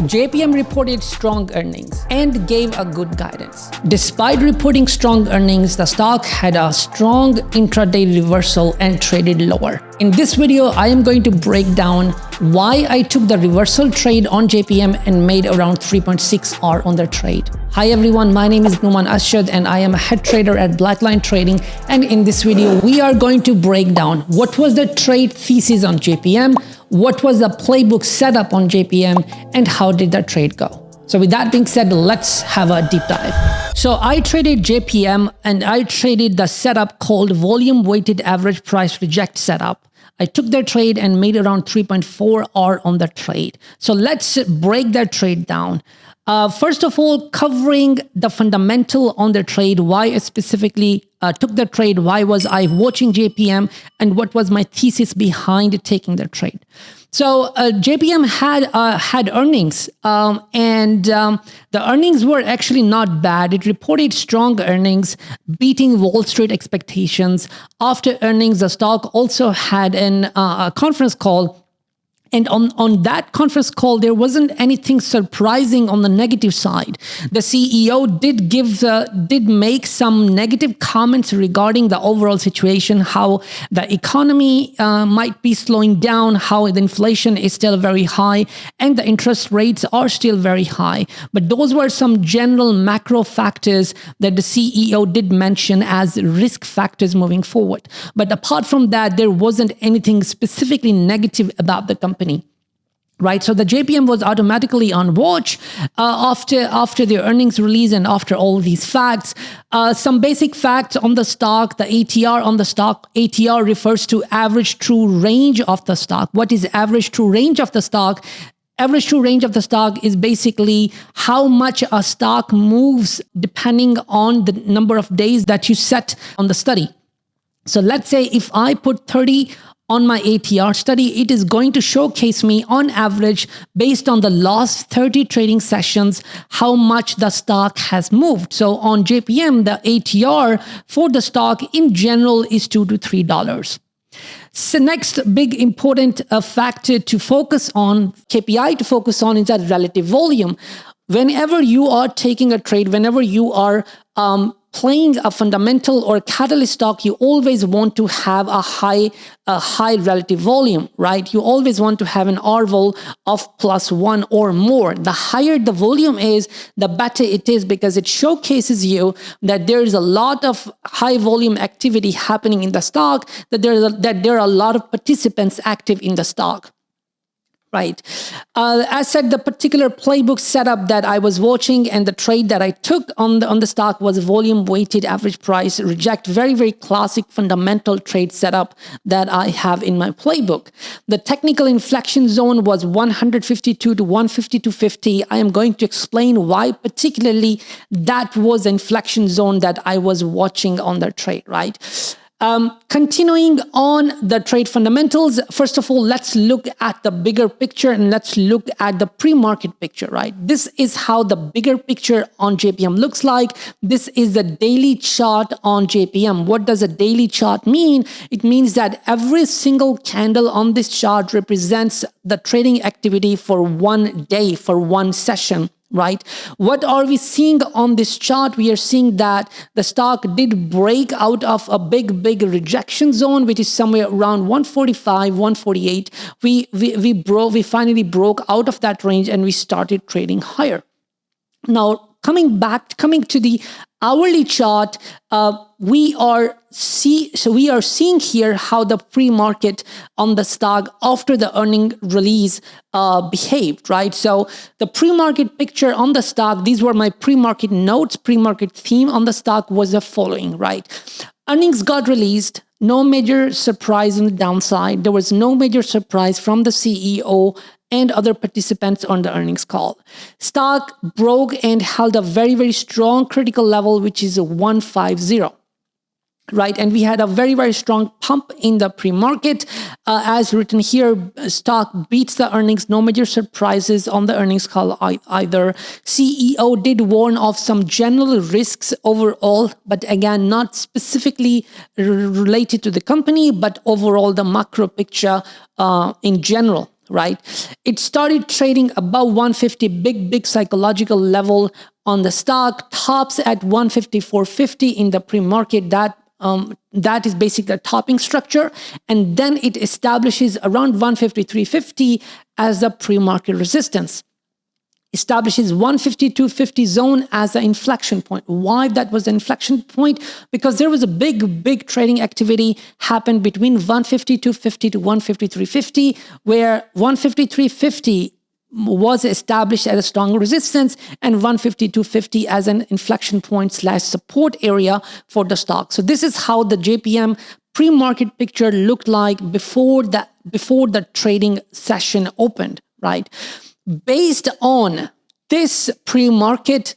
JPM reported strong earnings and gave a good guidance. Despite reporting strong earnings, the stock had a strong intraday reversal and traded lower. In this video, I am going to break down why I took the reversal trade on JPM and made around 3.6R on the trade. Hi everyone, my name is Numan Ashad and I am a head trader at Blackline Trading, and in this video we are going to break down what was the trade thesis on JPM, what was the playbook setup on JPM, and how did the trade go. So with that being said, let's have a deep dive. So I traded JPM and I traded the setup called volume weighted average price reject setup. I took their trade and made around 3.4R on the trade. So let's break that trade down. First of all, covering the fundamental on the trade, why I specifically took the trade, why was I watching JPM, and what was my thesis behind taking the trade. So JPM had earnings, and the earnings were actually not bad. It reported strong earnings, beating Wall Street expectations. After earnings, the stock also had a conference call. And on that conference call, there wasn't anything surprising on the negative side. The CEO did make some negative comments regarding the overall situation, how the economy might be slowing down, how the inflation is still very high, and the interest rates are still very high. But those were some general macro factors that the CEO did mention as risk factors moving forward. But apart from that, there wasn't anything specifically negative about the company. Right, so the JPM was automatically on watch after the earnings release and after all these facts. Some basic facts on the stock, the ATR on the stock. ATR refers to average true range of the stock. What is average true range of the stock? Average true range of the stock is basically how much a stock moves depending on the number of days that you set on the study. So let's say if I put 30 on my ATR study, it is going to showcase me on average, based on the last 30 trading sessions, how much the stock has moved. So on JPM, the ATR for the stock in general is $2 to $3. So next big important factor to focus on, KPI to focus on, is that relative volume. Whenever you are taking a trade, whenever you are playing a fundamental or catalyst stock, you always want to have a high relative volume, right? You always want to have an R-vol of +1 or more. The higher the volume is, the better it is, because it showcases you that there is a lot of high volume activity happening in the stock, that there are a lot of participants active in the stock. Right. As said, the particular playbook setup that I was watching and the trade that I took on the stock was volume weighted average price reject. Very, very classic fundamental trade setup that I have in my playbook. The technical inflection zone was 152 to 152.50. I am going to explain why particularly that was the inflection zone that I was watching on the trade, right? Continuing on the trade fundamentals, first of all, let's look at the bigger picture and let's look at the pre-market picture, right? This is how the bigger picture on JPM looks like. This is the daily chart on JPM. What does a daily chart mean? It means that every single candle on this chart represents the trading activity for one day, for one session. Right? What are we seeing on this chart? We are seeing that the stock did break out of a big rejection zone, which is somewhere around 145, 148. We finally broke out of that range and we started trading higher. Now, coming to the hourly chart, we are seeing here how the pre-market on the stock after the earning release behaved, right? So the pre-market picture on the stock, these were my pre-market notes. Pre-market theme on the stock was the following, right? Earnings got released. No major surprise on the downside. There was no major surprise from the CEO and other participants on the earnings call. Stock broke and held a very, very strong critical level, which is 150. Right, and we had a very, very strong pump in the pre-market. As written here, stock beats the earnings, no major surprises on the earnings call either. CEO did warn of some general risks overall, but again, not specifically related to the company, but overall the macro picture in general. right? It started trading above 150, big psychological level on the stock, tops at 154.50 in the pre-market. That is basically a topping structure. And then it establishes around 153.50 as the pre-market resistance. Establishes 152.50 zone as an inflection point. Why that was an inflection point? Because there was a big trading activity happened between 152.50 to 153.50, where 153.50 was established as a strong resistance and 152.50 as an inflection point / support area for the stock. So this is how the JPM pre-market picture looked like before the trading session opened, right? Based on this pre-market,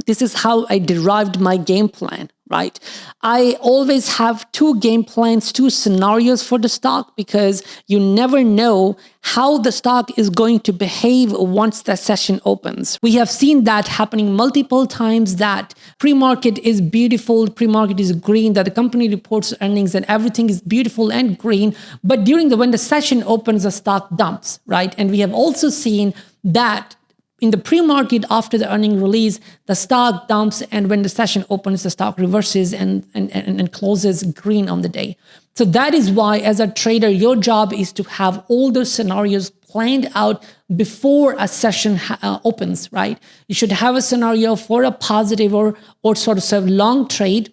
this is how I derived my game plan, right? I always have two game plans, two scenarios for the stock, because you never know how the stock is going to behave once the session opens. We have seen that happening multiple times, that pre-market is beautiful, pre-market is green, that the company reports earnings and everything is beautiful and green. But when the session opens, the stock dumps, right? And we have also seen that in the pre-market, after the earning release, the stock dumps, and when the session opens, the stock reverses and closes green on the day. So that is why, as a trader, your job is to have all those scenarios planned out before a session opens, right? You should have a scenario for a positive or sort of long trade.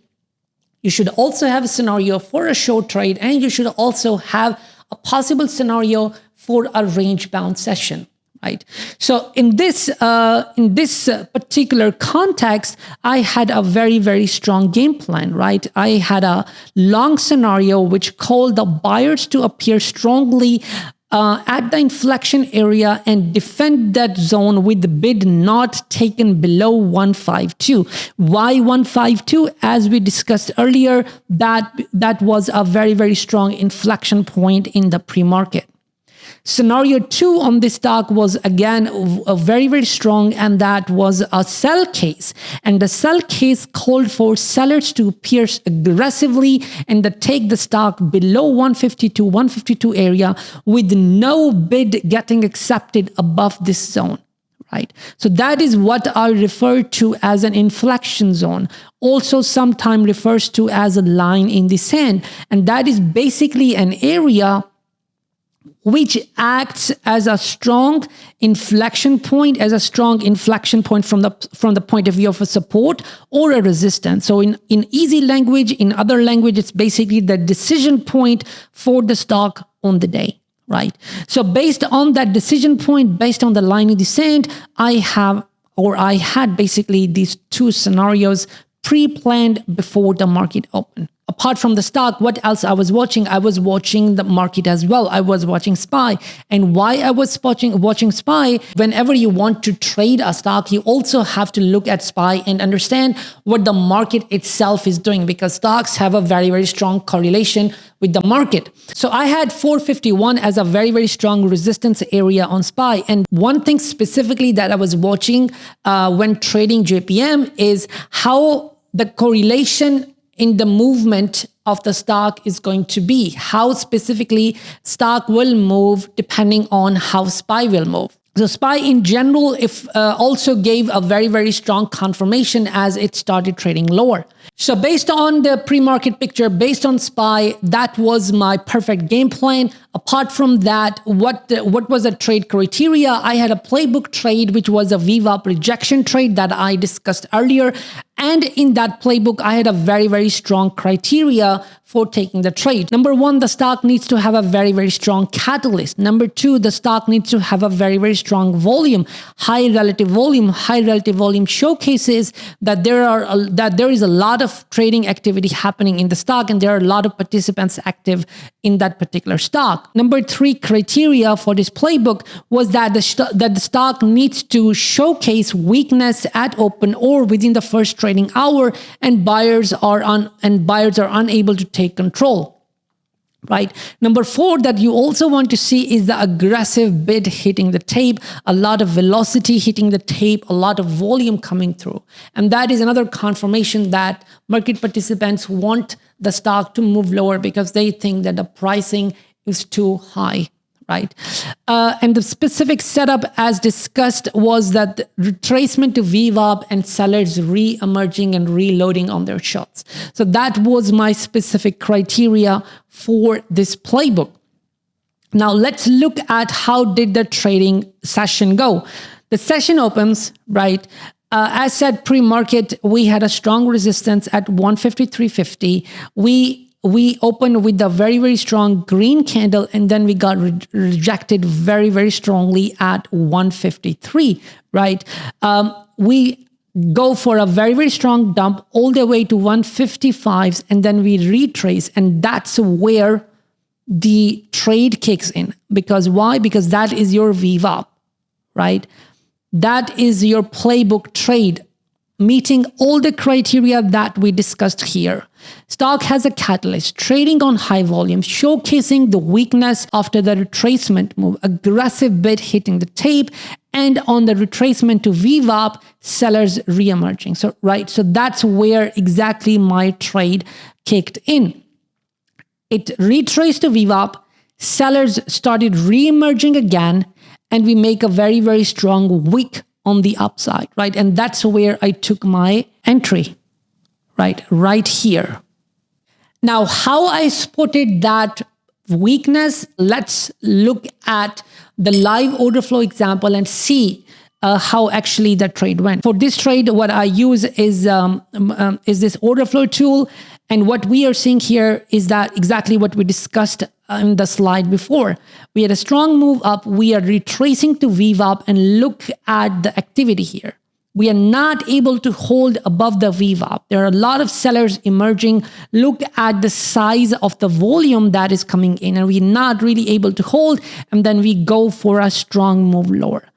You should also have a scenario for a short trade, and you should also have a possible scenario for a range-bound session. Right. So in this particular context, I had a very strong game plan. Right. I had a long scenario which called the buyers to appear strongly at the inflection area and defend that zone with the bid not taken below 152. Why 152? As we discussed earlier, that was a very strong inflection point in the pre-market. Scenario 2 on this stock was again a very strong, and that was a sell case. And the sell case called for sellers to pierce aggressively and to take the stock below 152, 152 area with no bid getting accepted above this zone. Right. So that is what I refer to as an inflection zone. Also sometimes refers to as a line in the sand. And that is basically an area which acts as a strong inflection point, from the point of view of a support or a resistance. So in easy language, in other language, it's basically the decision point for the stock on the day, right? So based on that decision point, based on the line in the sand, I had basically these two scenarios pre-planned before the market opened. Apart from the stock, what else I was watching? I was watching the market as well. I was watching SPY. And why I was watching SPY, whenever you want to trade a stock, you also have to look at SPY and understand what the market itself is doing, because stocks have a very strong correlation with the market. So I had 451 as a very strong resistance area on SPY. And one thing specifically that I was watching when trading JPM is how the correlation in the movement of the stock is going to be, how specifically stock will move depending on how SPY will move. So SPY in general also gave a very strong confirmation as it started trading lower. So based on the pre-market picture, based on SPY, that was my perfect game plan. Apart from that, what was the trade criteria? I had a playbook trade, which was a VWAP rejection trade that I discussed earlier. And in that playbook, I had a very strong criteria for taking the trade. Number one, the stock needs to have a very strong catalyst. Number two, the stock needs to have a very strong volume. High relative volume showcases that there is a lot of trading activity happening in the stock, and there are a lot of participants active in that particular stock. Number three criteria for this playbook was that the stock needs to showcase weakness at open or within the first trading hour, and buyers are unable to take control. Right. Number four that you also want to see is the aggressive bid hitting the tape, a lot of velocity hitting the tape, a lot of volume coming through. And that is another confirmation that market participants want the stock to move lower because they think that the pricing is too high. right? And the specific setup as discussed was that the retracement to VWAP and sellers re-emerging and reloading on their shots. So that was my specific criteria for this playbook. Now let's look at how did the trading session go. The session opens, right? As said, pre-market, we had a strong resistance at 153.50. We opened with a very, very strong green candle, and then we got rejected very, very strongly at 153, right? We go for a very, very strong dump all the way to 155s, and then we retrace, and that's where the trade kicks in. Because why? Because that is your VWAP, right? That is your playbook trade, meeting all the criteria that we discussed here. Stock has a catalyst, trading on high volume, showcasing the weakness after the retracement move, aggressive bid hitting the tape, and on the retracement to VWAP, sellers re-emerging. So that's where exactly my trade kicked in. It retraced to VWAP, sellers started re-emerging again, and we make a very, very strong wick on the upside, right? And that's where I took my entry, right here. Now, how I spotted that weakness, let's look at the live order flow example and see how actually the trade went. For this trade, what I use is this order flow tool. And what we are seeing here is that exactly what we discussed in the slide before. We had a strong move up. We are retracing to VWAP, and look at the activity here. We are not able to hold above the VWAP. There are a lot of sellers emerging. Look at the size of the volume that is coming in, and we're not really able to hold. And then we go for a strong move lower.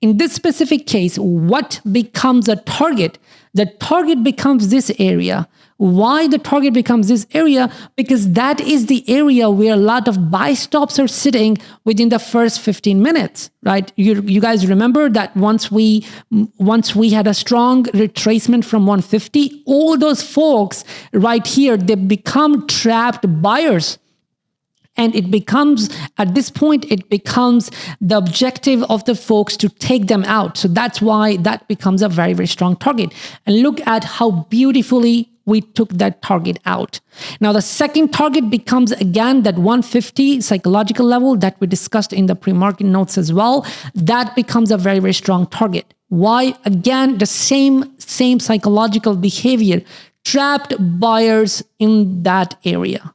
In this specific case, what becomes a target? The target becomes this area. Why the target becomes this area? Because that is the area where a lot of buy stops are sitting within the first 15 minutes, right? You guys remember that once we had a strong retracement from 150, all those folks right here, they become trapped buyers. And it becomes, at this point, it becomes the objective of the folks to take them out. So that's why that becomes a very, very strong target. And look at how beautifully we took that target out. Now, the second target becomes, again, that 150 psychological level that we discussed in the pre-market notes as well. That becomes a very, very strong target. Why? Again, the same psychological behavior, trapped buyers in that area.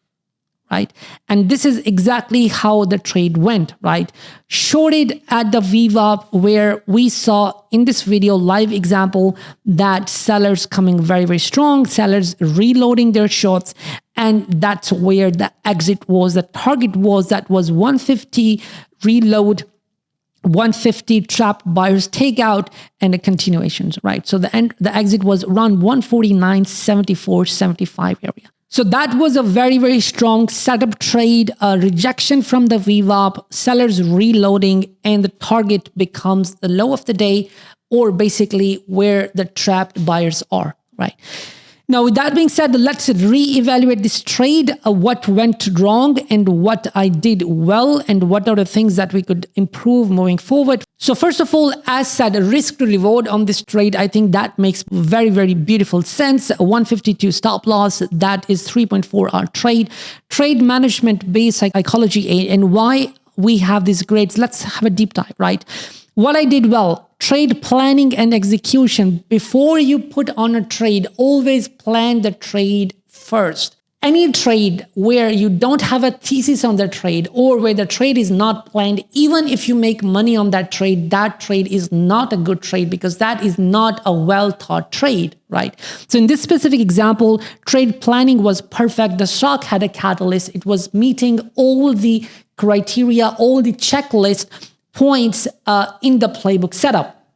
Right? And this is exactly how the trade went, right? Shorted at the VWAP, where we saw in this video live example that sellers coming very, very strong, sellers reloading their shorts. And that's where the exit was. The target was 150 reload, 150 trapped buyers take out, and the continuations, right? So the exit was around 149, 74, 75 area. So that was a very, very strong setup trade, rejection from the VWAP, sellers reloading, and the target becomes the low of the day, or basically where the trapped buyers are, right? Now, with that being said, let's reevaluate this trade, what went wrong and what I did well, and what are the things that we could improve moving forward. So first of all, as said, risk to reward on this trade, I think that makes very, very beautiful sense. 152 stop loss, that is 3.4 hour trade. Trade management based psychology, and why we have these grades. Let's have a deep dive, right? What I did well, trade planning and execution. Before you put on a trade, always plan the trade first. Any trade where you don't have a thesis on the trade, or where the trade is not planned, even if you make money on that trade is not a good trade, because that is not a well thought trade, right? So in this specific example, trade planning was perfect. The stock had a catalyst. It was meeting all the criteria, all the checklist points in the playbook setup.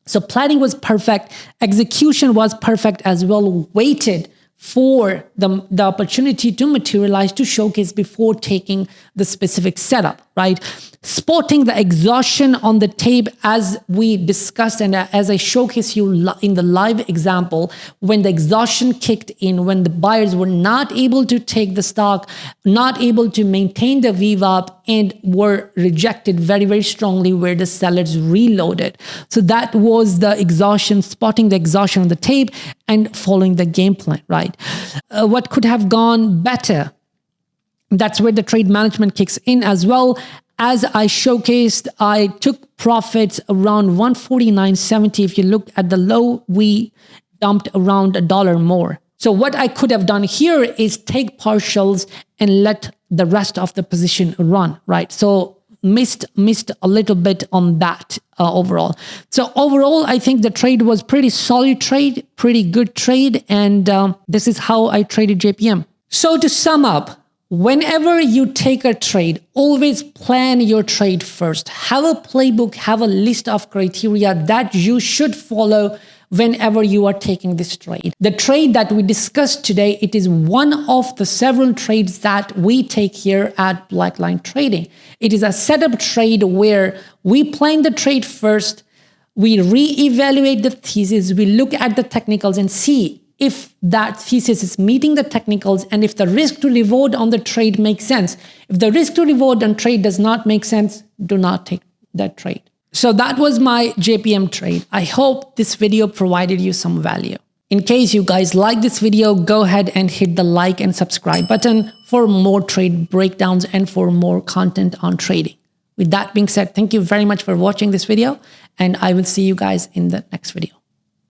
So planning was perfect. Execution was perfect as well, waited for the opportunity to materialize, to showcase before taking the specific setup, right? spotting the exhaustion on the tape, as we discussed and as I showcased you in the live example, when the exhaustion kicked in, when the buyers were not able to take the stock, not able to maintain the VWAP, and were rejected very, very strongly, where the sellers reloaded. So that was the exhaustion, spotting the exhaustion on the tape and following the game plan, right? What could have gone better? That's where the trade management kicks in as well. As I showcased, I took profits around 149.70. If you look at the low, we dumped around $1 more. So what I could have done here is take partials and let the rest of the position run, right? So missed a little bit on that overall. So overall, I think the trade was pretty solid trade, pretty good trade. And this is how I traded JPM. So to sum up, whenever you take a trade, always plan your trade first. Have a playbook, have a list of criteria that you should follow whenever you are taking this trade. The trade that we discussed today, it is one of the several trades that we take here at Blackline Trading. It is a setup trade where we plan the trade first, we reevaluate the thesis, we look at the technicals and see if that thesis is meeting the technicals and if the risk to reward on the trade makes sense. If the risk to reward on trade does not make sense, do not take that trade. So that was my JPM trade. I hope this video provided you some value. In case you guys like this video, go ahead and hit the like and subscribe button for more trade breakdowns and for more content on trading. With that being said, thank you very much for watching this video, and I will see you guys in the next video.